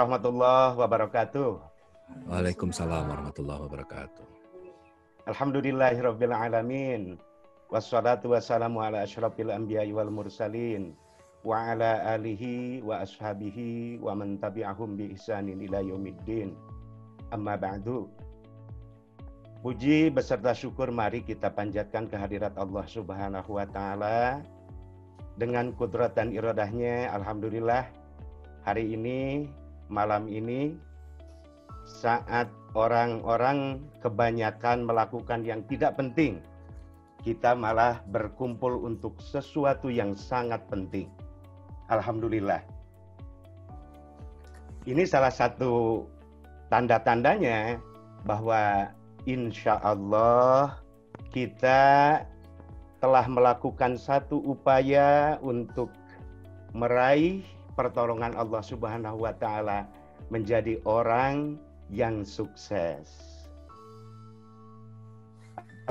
warahmatullahi wabarakatuh. Waalaikumsalam warahmatullahi wabarakatuh. Alhamdulillahirabbil alamin. Wassalatu wassalamu ala asyrafil anbiya'i wal mursalin wa ala alihi wa ashabihi wa man tabi'ahum bi ihsanin ila yaumiddin. Amma ba'du. Puji beserta syukur mari kita panjatkan kehadirat Allah Subhanahu wa taala. Dengan kudrat dan iradahnya, alhamdulillah hari ini, malam ini, saat orang-orang kebanyakan melakukan yang tidak penting, kita malah berkumpul untuk sesuatu yang sangat penting. Alhamdulillah. Ini salah satu tanda-tandanya bahwa insya Allah kita telah melakukan satu upaya untuk meraih pertolongan Allah Subhanahu wa taala menjadi orang yang sukses.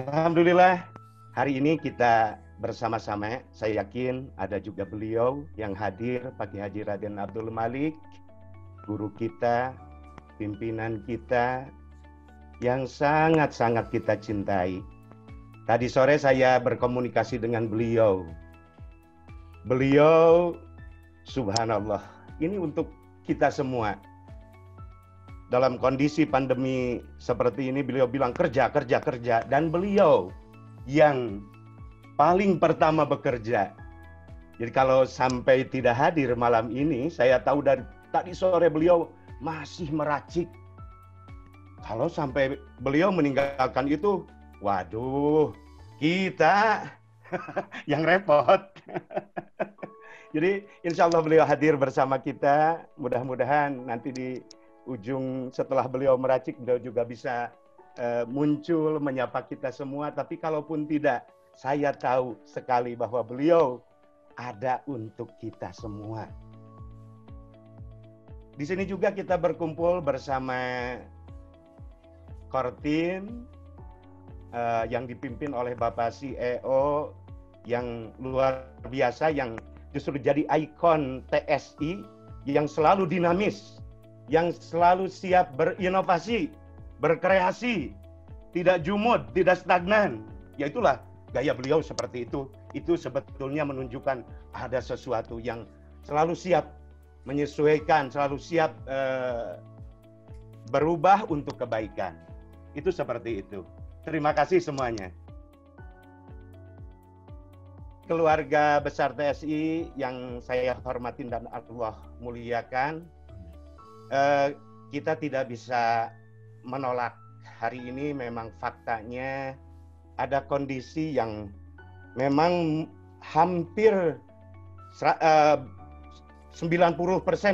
Alhamdulillah, hari ini kita bersama-sama, saya yakin ada juga beliau yang hadir, Pak Haji Raden Abdul Malik, guru kita, pimpinan kita yang sangat-sangat kita cintai. Tadi sore saya berkomunikasi dengan beliau. Beliau, subhanallah, ini untuk kita semua. Dalam kondisi pandemi seperti ini, beliau bilang kerja. Dan beliau yang paling pertama bekerja. Jadi kalau sampai tidak hadir malam ini, saya tahu dari tadi sore beliau masih meracik. Kalau sampai beliau meninggalkan itu, waduh, kita yang repot. Jadi insya Allah beliau hadir bersama kita. Mudah-mudahan nanti di ujung setelah beliau meracik, beliau juga bisa muncul menyapa kita semua. Tapi kalaupun tidak, saya tahu sekali bahwa beliau ada untuk kita semua. Di sini juga kita berkumpul bersama Kortim, yang dipimpin oleh Bapak CEO yang luar biasa, yang justru jadi ikon TSI, yang selalu dinamis, yang selalu siap berinovasi, berkreasi, tidak jumud, tidak stagnan. Ya itulah gaya beliau seperti itu. Itu sebetulnya menunjukkan ada sesuatu yang selalu siap menyesuaikan, selalu siap berubah untuk kebaikan. Itu seperti itu. Terima kasih semuanya. Keluarga besar TSI yang saya hormatin dan Allah muliakan, kita tidak bisa menolak hari ini. Memang faktanya ada kondisi yang memang hampir 90%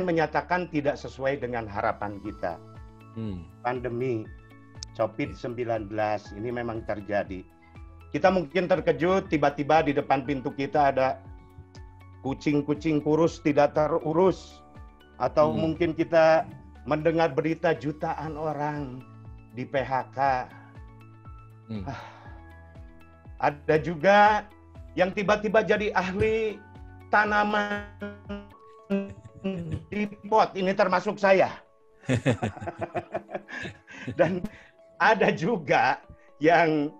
menyatakan tidak sesuai dengan harapan kita. Pandemi COVID-19 ini memang terjadi. Kita mungkin terkejut, tiba-tiba di depan pintu kita ada kucing-kucing kurus tidak terurus. Atau mungkin kita mendengar berita jutaan orang di PHK. Ada juga yang tiba-tiba jadi ahli tanaman di pot, ini termasuk saya. Dan ada juga yang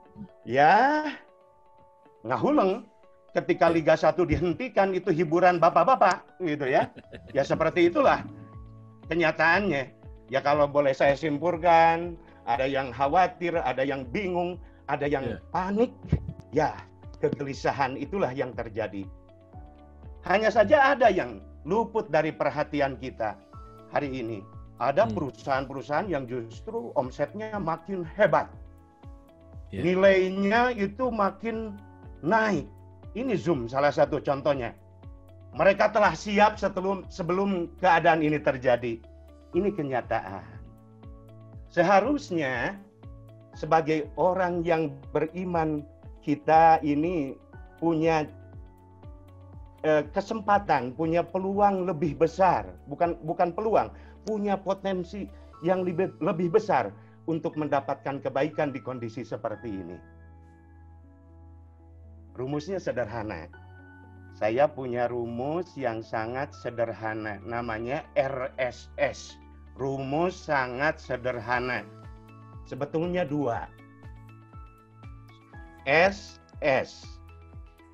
ya ngahuleng ketika Liga 1 dihentikan, itu hiburan bapak-bapak gitu ya. Ya seperti itulah kenyataannya. Ya kalau boleh saya simpulkan, ada yang khawatir, ada yang bingung, ada yang panik. Ya, kegelisahan itulah yang terjadi. Hanya saja ada yang luput dari perhatian kita hari ini. Ada perusahaan-perusahaan yang justru omsetnya makin hebat. Nilainya itu makin naik. Ini Zoom salah satu contohnya. Mereka telah siap sebelum keadaan ini terjadi. Ini kenyataan. Seharusnya sebagai orang yang beriman, kita ini punya kesempatan, punya peluang lebih besar. Bukan peluang, punya potensi yang lebih besar untuk mendapatkan kebaikan di kondisi seperti ini. Rumusnya sederhana. Saya punya rumus yang sangat sederhana, namanya RSS, Rumus sangat sederhana. Sebetulnya dua. SS.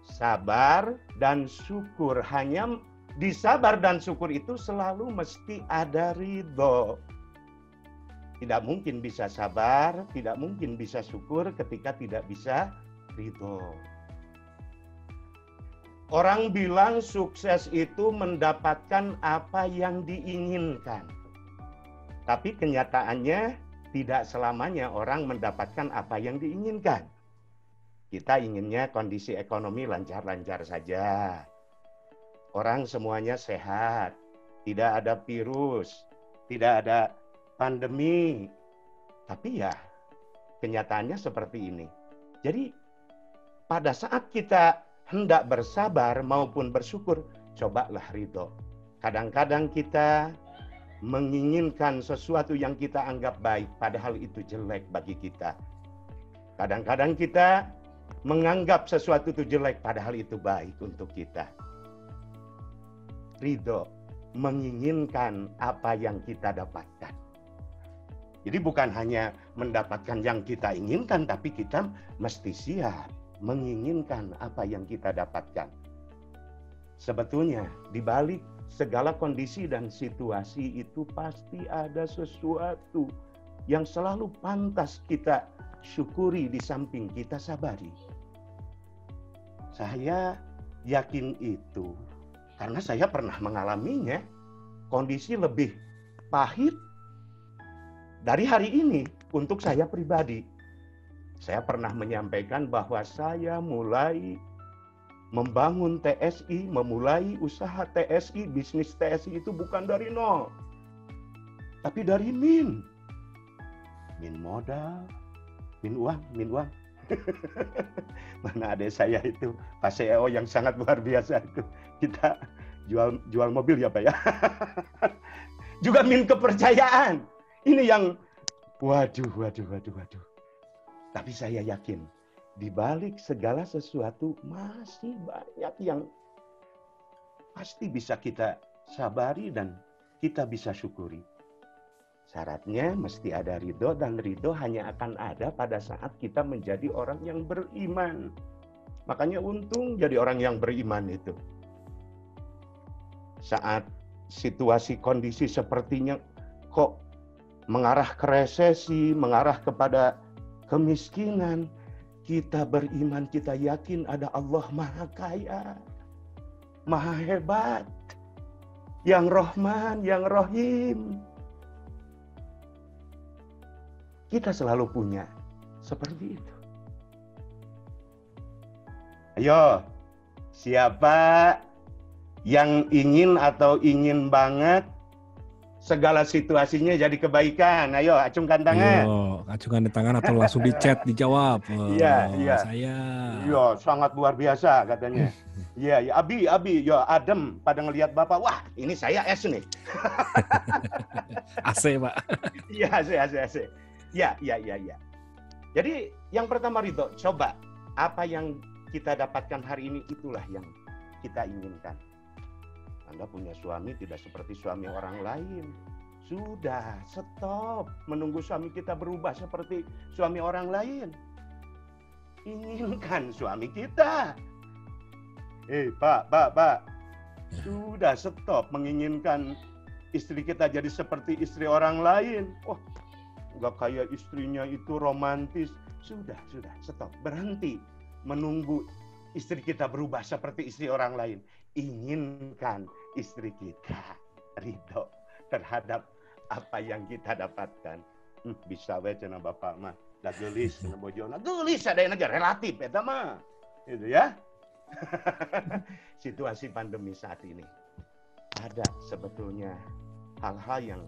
Sabar dan syukur. Hanya di sabar dan syukur itu selalu mesti ada ridho. Tidak mungkin bisa sabar, tidak mungkin bisa syukur ketika tidak bisa ridho. Orang bilang sukses itu mendapatkan apa yang diinginkan. Tapi kenyataannya tidak selamanya orang mendapatkan apa yang diinginkan. Kita inginnya kondisi ekonomi lancar-lancar saja. Orang semuanya sehat, tidak ada virus, tidak ada pandemi. Tapi ya, kenyataannya seperti ini. Jadi, pada saat kita hendak bersabar maupun bersyukur, cobalah ridho. Kadang-kadang kita menginginkan sesuatu yang kita anggap baik, padahal itu jelek bagi kita. Kadang-kadang kita menganggap sesuatu itu jelek, padahal itu baik untuk kita. Ridho, menginginkan apa yang kita dapatkan. Jadi bukan hanya mendapatkan yang kita inginkan, tapi kita mesti siap menginginkan apa yang kita dapatkan. Sebetulnya di balik segala kondisi dan situasi itu pasti ada sesuatu yang selalu pantas kita syukuri di samping kita sabari. Saya yakin itu karena saya pernah mengalaminya. Kondisi lebih pahit dari hari ini untuk saya pribadi. Saya pernah menyampaikan bahwa saya mulai membangun TSI, memulai usaha TSI, bisnis TSI itu bukan dari nol. Tapi dari min modal, min uang. Mana adik saya itu, Pak CEO yang sangat luar biasa itu. Kita jual mobil ya Pak ya. Juga min kepercayaan. Ini yang waduh. Tapi saya yakin di balik segala sesuatu masih banyak yang pasti bisa kita sabari dan kita bisa syukuri. Syaratnya mesti ada ridho, dan ridho hanya akan ada pada saat kita menjadi orang yang beriman. Makanya untung jadi orang yang beriman itu. Saat situasi kondisi sepertinya kok mengarah ke resesi, mengarah kepada kemiskinan, kita beriman, kita yakin ada Allah Maha Kaya, Maha Hebat, yang Rahman, yang Rahim. Kita selalu punya seperti itu. Ayo, siapa yang ingin atau ingin banget segala situasinya jadi kebaikan? Ayo, acungkan tangan. Ayo, acungkan tangan atau langsung di chat dijawab. Iya. Saya. Iya, sangat luar biasa katanya. Iya, Abi, ya adem pada ngelihat Bapak. Wah, ini saya es nih. AC, Pak. Iya, AC. Ya. Jadi yang pertama ridho, coba apa yang kita dapatkan hari ini itulah yang kita inginkan. Anda punya suami tidak seperti suami orang lain. Sudah, stop menunggu suami kita berubah seperti suami orang lain. Inginkan suami kita. Pak. Sudah, stop menginginkan istri kita jadi seperti istri orang lain. Oh, nggak kayak istrinya itu romantis. Sudah, stop. Berhenti menunggu istri kita berubah seperti istri orang lain. Inginkan istri kita ridho terhadap apa yang kita dapatkan. Bisa we cenah bapak mah da geulis cenah bojona. Geulis adain aja relatif eta mah. Gitu ya. Situasi pandemi saat ini ada sebetulnya hal-hal yang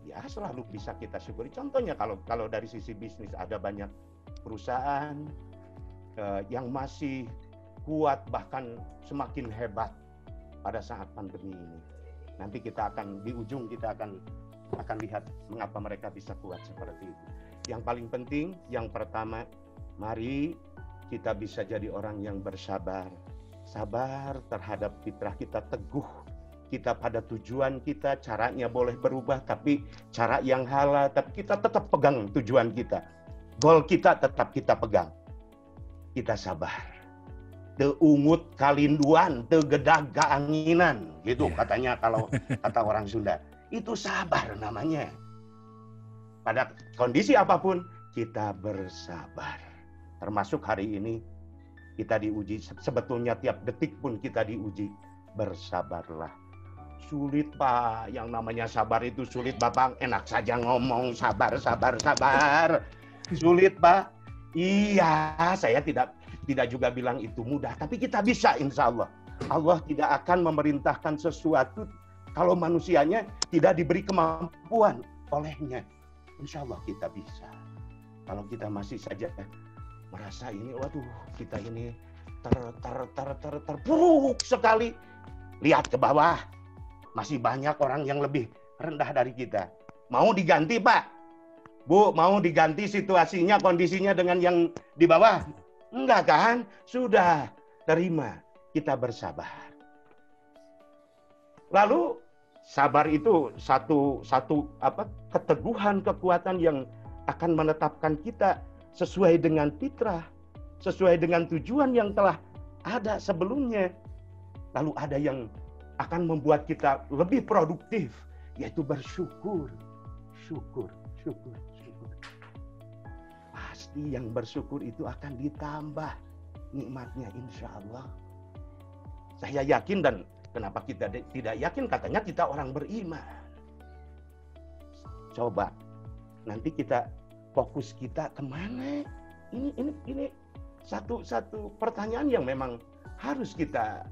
ya selalu bisa kita syukuri. Contohnya kalau dari sisi bisnis ada banyak perusahaan yang masih kuat, bahkan semakin hebat pada saat pandemi ini. Nanti kita akan di ujung kita akan lihat mengapa mereka bisa kuat seperti itu. Yang paling penting, yang pertama, mari kita bisa jadi orang yang bersabar. Sabar terhadap fitrah kita, teguh kita pada tujuan kita, caranya boleh berubah, tapi cara yang halal, tapi kita tetap pegang tujuan kita. Goal kita tetap kita pegang. Kita sabar. Teu ungut kalinduan, teu gedag gaanginan, gitu katanya kalau kata orang Sunda. Itu sabar namanya. Pada kondisi apapun, kita bersabar. Termasuk hari ini, kita diuji, sebetulnya tiap detik pun kita diuji. Bersabarlah. Sulit Pak, yang namanya sabar itu sulit Bapak, enak saja ngomong sabar. Sulit Pak. Iya, saya tidak juga bilang itu mudah, tapi kita bisa insya Allah. Allah tidak akan memerintahkan sesuatu kalau manusianya tidak diberi kemampuan olehnya. Insya Allah kita bisa. Kalau kita masih saja merasa ini, waduh, kita ini terpuruk sekali. Lihat ke bawah, masih banyak orang yang lebih rendah dari kita. Mau diganti Pak? Bu, mau diganti situasinya, kondisinya dengan yang di bawah? Enggak kan? Sudah, terima. Kita bersabar. Lalu sabar itu satu keteguhan, kekuatan yang akan menetapkan kita sesuai dengan fitrah, sesuai dengan tujuan yang telah ada sebelumnya. Lalu ada yang akan membuat kita lebih produktif, yaitu bersyukur. Syukur. Pasti yang bersyukur itu akan ditambah nikmatnya insya Allah. Saya yakin, dan kenapa kita tidak yakin? Katanya kita orang beriman. Coba nanti kita fokus kita kemana? Ini satu pertanyaan yang memang harus kita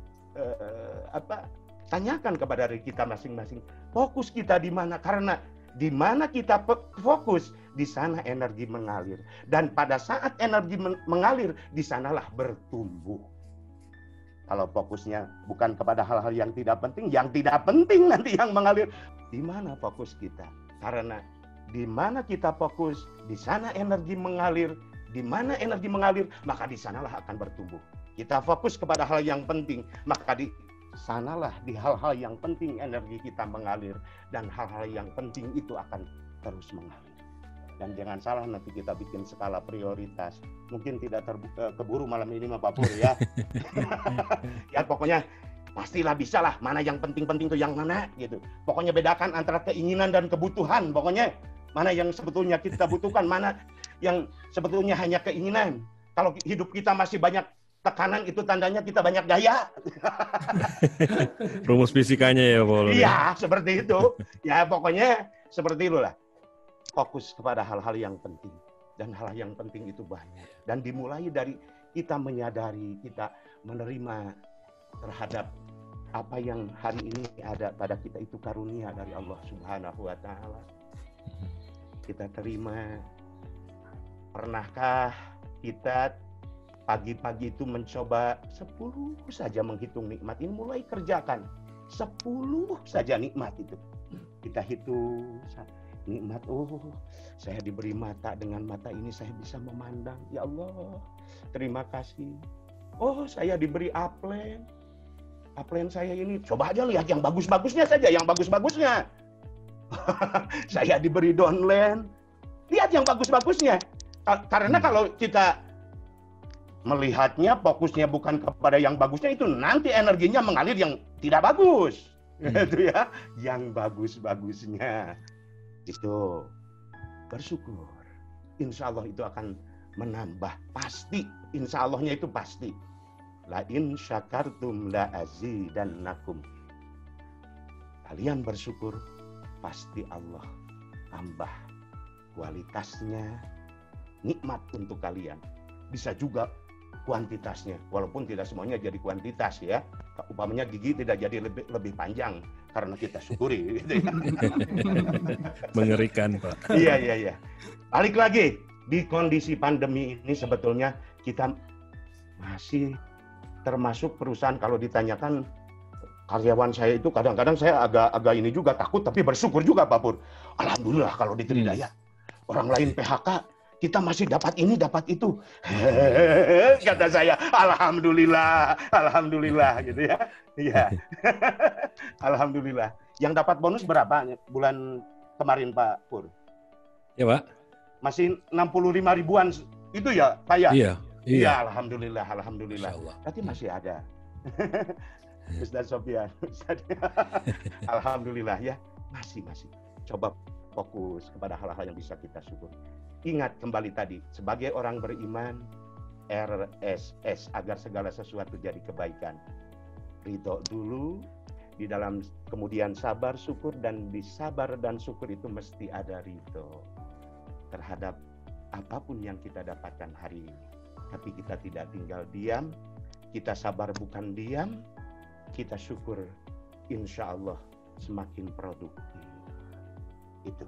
tanyakan kepada diri kita masing-masing. Fokus kita di mana? Karena di mana kita fokus, di sana energi mengalir. Dan pada saat energi mengalir, di sanalah bertumbuh. Kalau fokusnya bukan kepada hal-hal yang tidak penting nanti yang mengalir. Di mana fokus kita? Karena di mana kita fokus, di sana energi mengalir. Di mana energi mengalir, maka di sanalah akan bertumbuh. Kita fokus kepada hal yang penting, maka di sanalah di hal-hal yang penting energi kita mengalir, dan hal-hal yang penting itu akan terus mengalir. Dan jangan salah, nanti kita bikin skala prioritas. Mungkin tidak keburu malam ini Pak Pur ya. Ya pokoknya pastilah bisa lah, mana yang penting-penting itu yang mana gitu. Pokoknya bedakan antara keinginan dan kebutuhan. Pokoknya mana yang sebetulnya kita butuhkan, mana yang sebetulnya hanya keinginan. Kalau hidup kita masih banyak tekanan, itu tandanya kita banyak gaya. Rumus fisikanya ya, Paul. Iya, seperti itu. Ya, pokoknya seperti itulah. Fokus kepada hal-hal yang penting. Dan hal yang penting itu banyak. Dan dimulai dari kita menyadari, kita menerima terhadap apa yang hari ini ada pada kita, itu karunia dari Allah Subhanahu wa Ta'ala. Kita terima. Pernahkah kita pagi-pagi itu mencoba 10 saja menghitung nikmat? Ini mulai kerjakan 10 saja nikmat itu. Kita hitung nikmat. Oh, saya diberi mata, dengan mata ini saya bisa memandang. Ya Allah, terima kasih. Oh, saya diberi aplen. Aplen saya ini, coba aja lihat yang bagus-bagusnya saja, yang bagus-bagusnya. Saya diberi downline. Lihat yang bagus-bagusnya. Karena kalau kita melihatnya, fokusnya bukan kepada yang bagusnya, itu nanti energinya mengalir yang tidak bagus. Itu ya, yang bagus-bagusnya. Itu bersyukur. Insya Allah itu akan menambah. Pasti, insya Allahnya itu pasti. La in syakartum la azidannakum. Kalian bersyukur, pasti Allah tambah kualitasnya, nikmat untuk kalian. Bisa juga kuantitasnya, walaupun tidak semuanya jadi kuantitas ya. Umpamanya gigi tidak jadi lebih panjang karena kita syukuri. Gitu ya. Mengerikan Pak. Iya. Balik lagi, di kondisi pandemi ini sebetulnya kita masih termasuk perusahaan. Kalau ditanyakan karyawan saya itu, kadang-kadang saya agak ini juga takut, tapi bersyukur juga Pak Pur. Alhamdulillah kalau diterima ya. Orang lain PHK, kita masih dapat ini, dapat itu. Kata saya, alhamdulillah, alhamdulillah gitu ya. Iya. Alhamdulillah. Yang dapat bonus berapa bulan kemarin Pak Pur? Ya Pak. Masih 65 ribuan itu ya Pak ya? Iya. Iya, alhamdulillah, alhamdulillah. Berarti masih ada. Ustaz Sofyan. Alhamdulillah ya, masih. Coba fokus kepada hal-hal yang bisa kita syukur. Ingat kembali tadi, sebagai orang beriman, RSS, agar segala sesuatu jadi kebaikan. Ridho dulu, di dalam kemudian sabar, syukur, dan di sabar dan syukur itu mesti ada ridho terhadap apapun yang kita dapatkan hari ini. Tapi kita tidak tinggal diam, kita sabar bukan diam, kita syukur, insya Allah semakin produktif. Itu.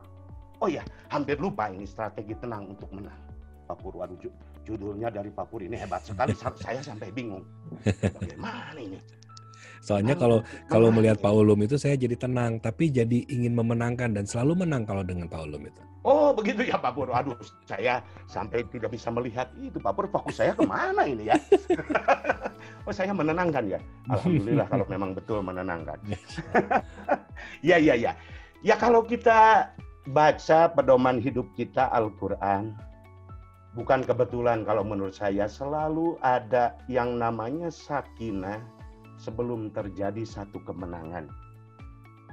Oh ya, hampir lupa ini strategi tenang untuk menang. Pak Pur, waduh, judulnya dari Pak Pur ini hebat sekali, saya sampai bingung. Bagaimana ini? Soalnya kalau melihat Pak Ulum itu saya jadi tenang, tapi jadi ingin memenangkan dan selalu menang kalau dengan Pak Ulum itu. Oh begitu ya Pak Pur, aduh saya sampai tidak bisa melihat itu Pak Pur, fokus saya kemana ini ya? Oh saya menenangkan ya, alhamdulillah kalau memang betul menenangkan. Ya. Ya kalau kita baca pedoman hidup kita Al-Quran, bukan kebetulan kalau menurut saya selalu ada yang namanya sakinah sebelum terjadi satu kemenangan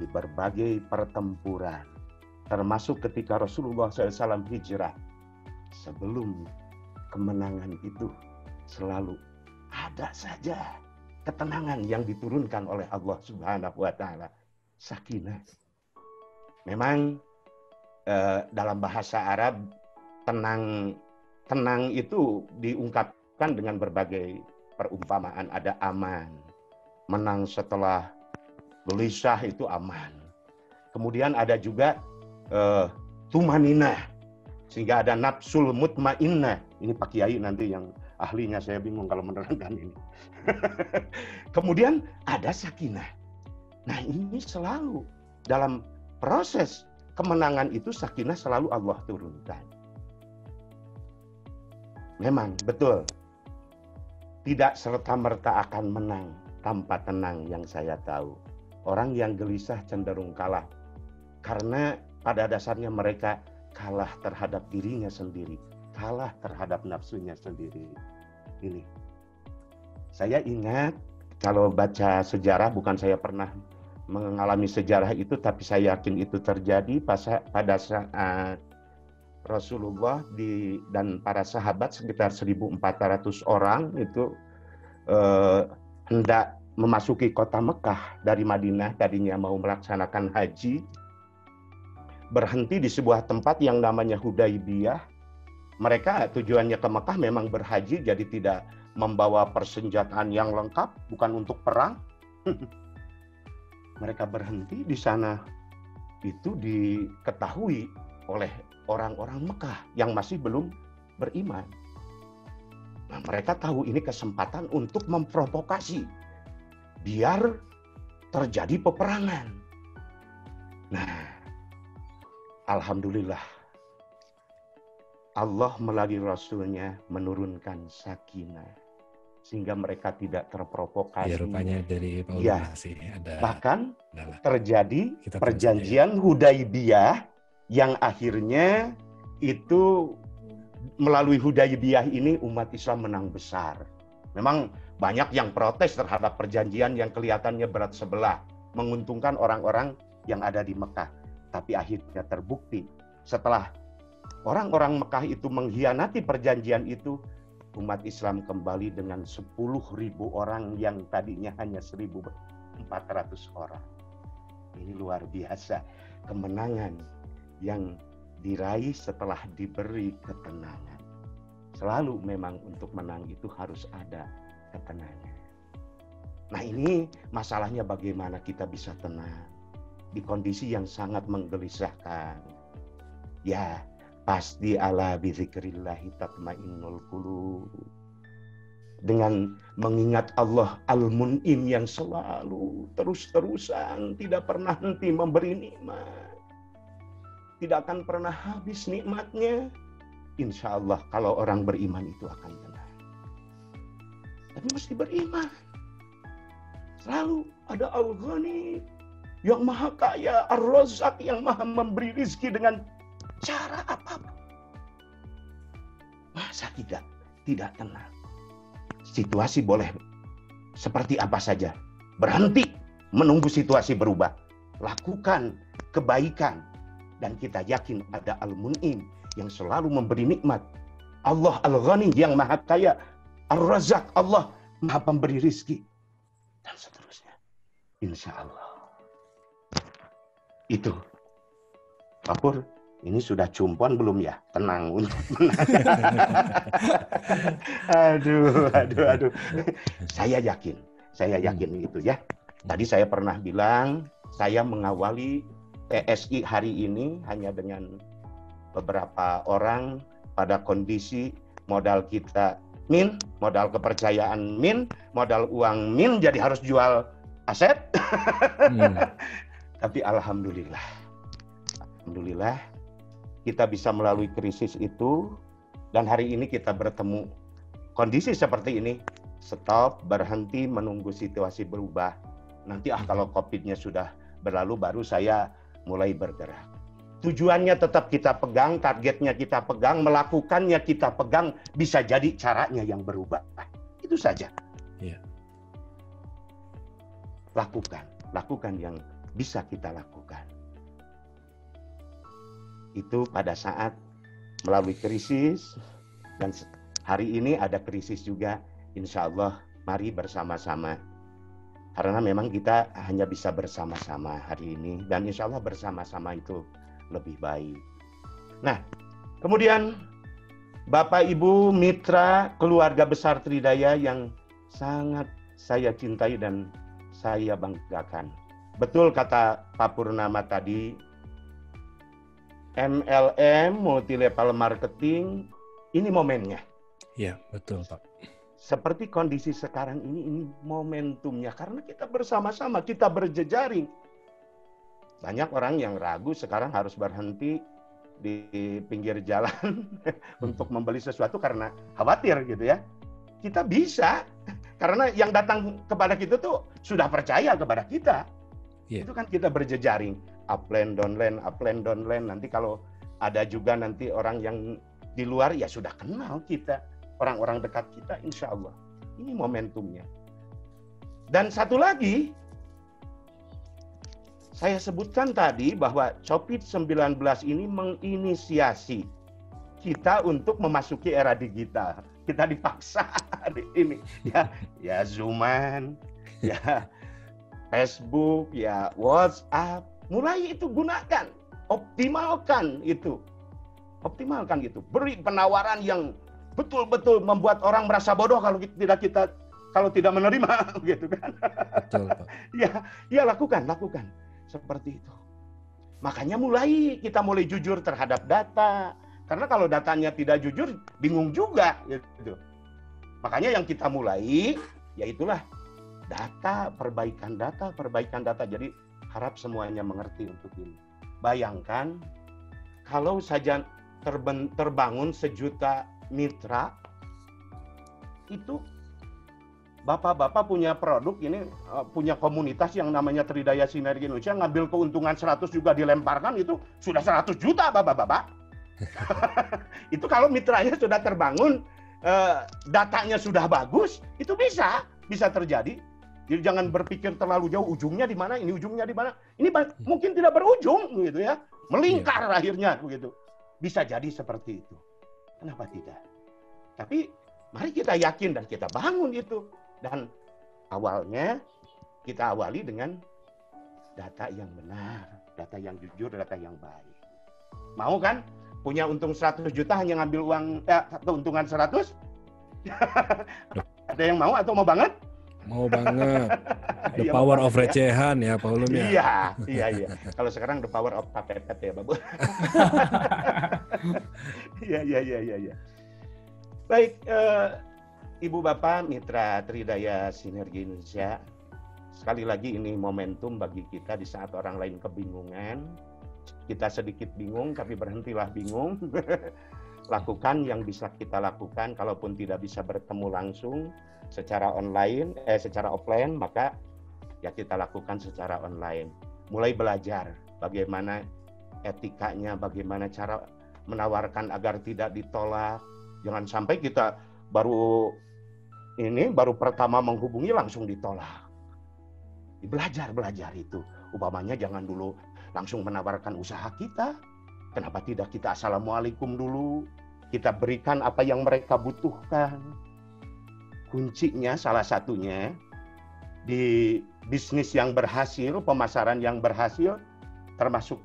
di berbagai pertempuran, termasuk ketika Rasulullah SAW hijrah. Sebelum kemenangan itu selalu ada saja ketenangan yang diturunkan oleh Allah Subhanahu wa Ta'ala, sakinah. Memang dalam bahasa Arab tenang itu diungkapkan dengan berbagai perumpamaan. Ada aman, menang setelah gelisah itu aman. Kemudian ada juga tumaninah, sehingga ada nafsul mutmainnah. Ini Pak Kiai nanti yang ahlinya, saya bingung kalau menerangkan ini. Kemudian ada sakinah. Nah ini selalu dalam proses kemenangan itu sakinah selalu Allah turunkan. Memang betul, tidak serta-merta akan menang tanpa tenang yang saya tahu. Orang yang gelisah cenderung kalah, karena pada dasarnya mereka kalah terhadap dirinya sendiri, kalah terhadap nafsunya sendiri. Ini, saya ingat kalau baca sejarah, bukan saya pernah mengalami sejarah itu, tapi saya yakin itu terjadi pada saat Rasulullah dan para sahabat sekitar 1.400 orang itu hendak memasuki kota Mekah dari Madinah, tadinya mau melaksanakan haji, berhenti di sebuah tempat yang namanya Hudaybiyah. Mereka tujuannya ke Mekah memang berhaji, jadi tidak membawa persenjataan yang lengkap, bukan untuk perang. Mereka berhenti di sana, itu diketahui oleh orang-orang Mekah yang masih belum beriman. Nah, mereka tahu ini kesempatan untuk memprovokasi, biar terjadi peperangan. Nah, alhamdulillah, Allah melalui Rasulnya menurunkan sakinah, sehingga mereka tidak terprovokasi. Ya, rupanya dari Pak Ulum sih ada. Bahkan terjadi perjanjian Hudaybiyah yang akhirnya itu melalui Hudaybiyah ini umat Islam menang besar. Memang banyak yang protes terhadap perjanjian yang kelihatannya berat sebelah, menguntungkan orang-orang yang ada di Mekah. Tapi akhirnya terbukti setelah orang-orang Mekah itu mengkhianati perjanjian itu, umat Islam kembali dengan 10.000 orang yang tadinya hanya 1.400 orang. Ini luar biasa kemenangan yang diraih setelah diberi ketenangan. Selalu memang untuk menang itu harus ada ketenangan. Nah ini masalahnya bagaimana kita bisa tenang di kondisi yang sangat menggelisahkan. Ya, pasti ala bizikrillahi tatmainnul qulub. Dengan mengingat Allah Al-Mun'im yang selalu terus-terusan tidak pernah henti memberi nikmat, tidak akan pernah habis nikmatnya, insya Allah kalau orang beriman itu akan tenang. Tapi mesti beriman. Selalu ada Al-Ghani yang maha kaya, Ar-Razzaq yang maha memberi rizki dengan cara apapun. Masa tidak tenang? Situasi boleh seperti apa saja. Berhenti menunggu situasi berubah. Lakukan kebaikan. Dan kita yakin ada Al-Mun'im yang selalu memberi nikmat. Allah Al-Ghani yang maha kaya, Ar-Razzaq, Allah maha pemberi rizki. Dan seterusnya. Insya Allah. Itu. Pak Pur, ini sudah cumpon belum ya? Tenang untuk menang. Aduh. Saya yakin itu ya. Tadi saya pernah bilang, saya mengawali TSI hari ini hanya dengan beberapa orang pada kondisi modal kita min, modal kepercayaan min, modal uang min, jadi harus jual aset. Tapi alhamdulillah kita bisa melalui krisis itu, dan hari ini kita bertemu kondisi seperti ini. Stop, berhenti menunggu situasi berubah. Nanti kalau COVID-nya sudah berlalu baru saya mulai bergerak. Tujuannya tetap kita pegang, targetnya kita pegang, melakukannya kita pegang, bisa jadi caranya yang berubah. Itu saja. Iya. Lakukan yang bisa kita lakukan. Itu pada saat melalui krisis, dan hari ini ada krisis juga, insya Allah mari bersama-sama. Karena memang kita hanya bisa bersama-sama hari ini, dan insya Allah bersama-sama itu lebih baik. Nah, kemudian Bapak Ibu mitra keluarga besar Tridaya yang sangat saya cintai dan saya banggakan. Betul kata Pak Purnama tadi, MLM, multi level marketing, ini momennya. Iya, betul Pak. Seperti kondisi sekarang ini momentumnya, karena kita bersama-sama, kita berjejaring. Banyak orang yang ragu sekarang harus berhenti di pinggir jalan untuk membeli sesuatu karena khawatir gitu ya. Kita bisa, karena yang datang kepada kita tuh sudah percaya kepada kita. Yeah. Itu kan kita berjejaring, upline, downline. Nanti kalau ada juga nanti orang yang di luar ya sudah kenal kita, orang-orang dekat kita, insya Allah. Ini momentumnya. Dan satu lagi, saya sebutkan tadi bahwa COVID-19 ini menginisiasi kita untuk memasuki era digital. Kita dipaksa ini, ya Zooman, ya Facebook, ya WhatsApp, mulai itu gunakan, optimalkan itu. Beri penawaran yang betul-betul membuat orang merasa bodoh kalau tidak menerima, gitu kan? Betul, Pak. Ya lakukan seperti itu. Makanya kita mulai jujur terhadap data. Karena kalau datanya tidak jujur, bingung juga, gitu. Makanya yang kita mulai, yaitulah data, perbaikan data. Jadi harap semuanya mengerti untuk ini. Bayangkan kalau saja terbangun 1 juta mitra, itu bapak-bapak punya produk ini, punya komunitas yang namanya Tridaya Sinergi Indonesia, ngambil keuntungan 100 juga dilemparkan, itu sudah 100 juta bapak-bapak. Itu kalau mitranya sudah terbangun, datanya sudah bagus, itu bisa terjadi. Jadi jangan berpikir terlalu jauh, ujungnya di mana, ini ujungnya di mana. Ini mungkin tidak berujung gitu ya, melingkar akhirnya begitu. Bisa jadi seperti itu. Kenapa tidak? Tapi mari kita yakin dan kita bangun itu. Dan awalnya kita awali dengan data yang benar, data yang jujur, data yang baik. Mau kan? Punya untung 100 juta hanya ngambil uang, keuntungan 100? Ada yang mau atau mau banget? Mau banget. The power of recehan ya, Pak Ulum ya. Iya. Kalau sekarang the power of papepet ya, Bapak. Iya. Baik, Ibu Bapak Mitra Tridaya Sinergi Indonesia, sekali lagi ini momentum bagi kita di saat orang lain kebingungan. Kita sedikit bingung, tapi berhentilah bingung. lakukan yang bisa kita lakukan. Kalaupun tidak bisa bertemu langsung secara online, secara offline, maka ya kita lakukan secara online. Mulai belajar bagaimana etikanya, bagaimana cara menawarkan agar tidak ditolak. Jangan sampai kita baru pertama menghubungi langsung ditolak. Belajar itu. Umpamanya jangan dulu langsung menawarkan usaha kita. Kenapa tidak kita assalamualaikum dulu? Kita berikan apa yang mereka butuhkan. Kuncinya salah satunya di bisnis yang berhasil, pemasaran yang berhasil, termasuk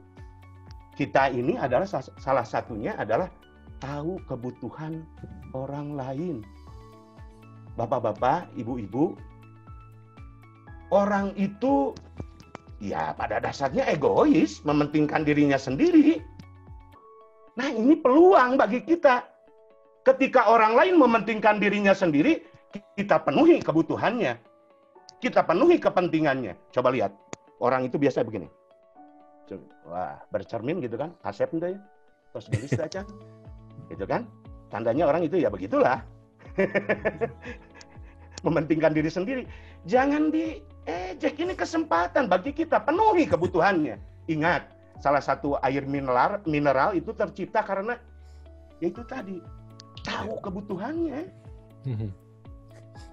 kita ini adalah salah satunya adalah tahu kebutuhan orang lain. Bapak-bapak, ibu-ibu, orang itu ya pada dasarnya egois, mementingkan dirinya sendiri. Nah, ini peluang bagi kita. Ketika orang lain mementingkan dirinya sendiri, kita penuhi kebutuhannya. Kita penuhi kepentingannya. Coba lihat, orang itu biasa begini. Wah, bercermin gitu kan, asep itu ya. Terus gelis aja. Gitu kan? Tandanya orang itu ya begitulah. Mementingkan diri sendiri. Jangan diejek, ini kesempatan bagi kita, penuhi kebutuhannya. Ingat, salah satu air mineral itu tercipta karena ya itu tadi, tahu kebutuhannya.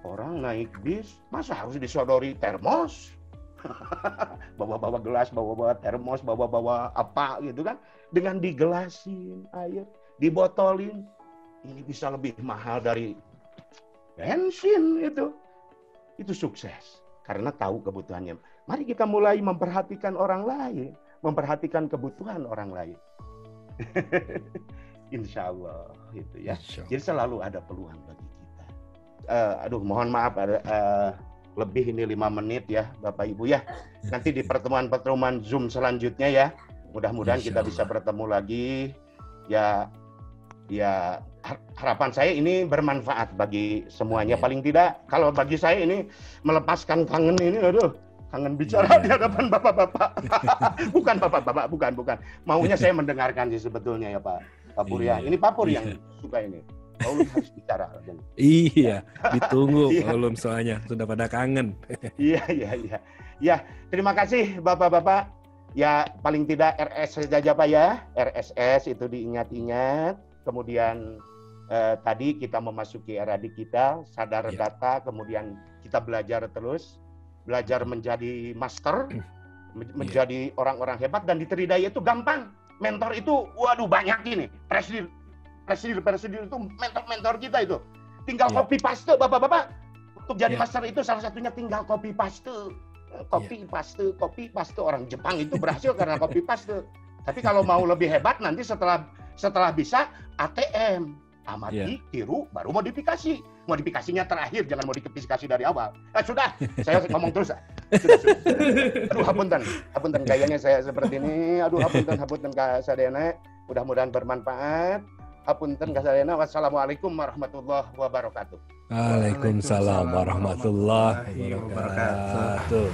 Orang naik bis, masa harus disodori termos? Bawa-bawa gelas, bawa-bawa termos, bawa-bawa apa gitu kan? Dengan digelasin air, dibotolin, ini bisa lebih mahal dari bensin itu. Itu sukses karena tahu kebutuhannya. Mari kita mulai memperhatikan orang lain, memperhatikan kebutuhan orang lain. Insya Allah itu ya. Jadi selalu ada peluang bagi kita. Mohon maaf lebih ini 5 menit ya Bapak Ibu ya. Nanti di pertemuan-pertemuan Zoom selanjutnya ya. Mudah-mudahan kita bisa bertemu lagi. Ya harapan saya ini bermanfaat bagi semuanya. Paling tidak kalau bagi saya ini melepaskan kangen ini, kangen bicara di hadapan bapak-bapak. Bukan bapak-bapak, bukan. Maunya saya mendengarkan sih sebetulnya ya Pak Pur ya. Ini Pak Pur yang suka ini. Paulus harus bicara. Iya, ditunggu Paulus soalnya sudah pada kangen. Iya. Ya, terima kasih bapak-bapak. Ya paling tidak RS saja Pak ya. RSS itu diingat-ingat. Kemudian tadi kita memasuki era digital, sadar data, kemudian kita belajar terus. Belajar menjadi master, menjadi orang-orang hebat, dan di Tridaya itu gampang. Mentor itu, waduh banyak ini. Presiden itu mentor kita itu. Tinggal copy paste, bapak-bapak. Untuk jadi master itu salah satunya tinggal copy paste. Copy paste. Orang Jepang itu berhasil karena copy paste. Tapi kalau mau lebih hebat nanti setelah bisa ATM. Amati, tiru, baru modifikasi. Modifikasinya terakhir, jangan modifikasi dari awal. Sudah, saya ngomong terus. Sudah. Aduh, hapunten gayanya saya seperti ini. Aduh, hapunten Kak Sadena. Mudah-mudahan bermanfaat. Hapunten Kak Sadena. Wassalamualaikum warahmatullahi wabarakatuh. Waalaikumsalam warahmatullahi wabarakatuh.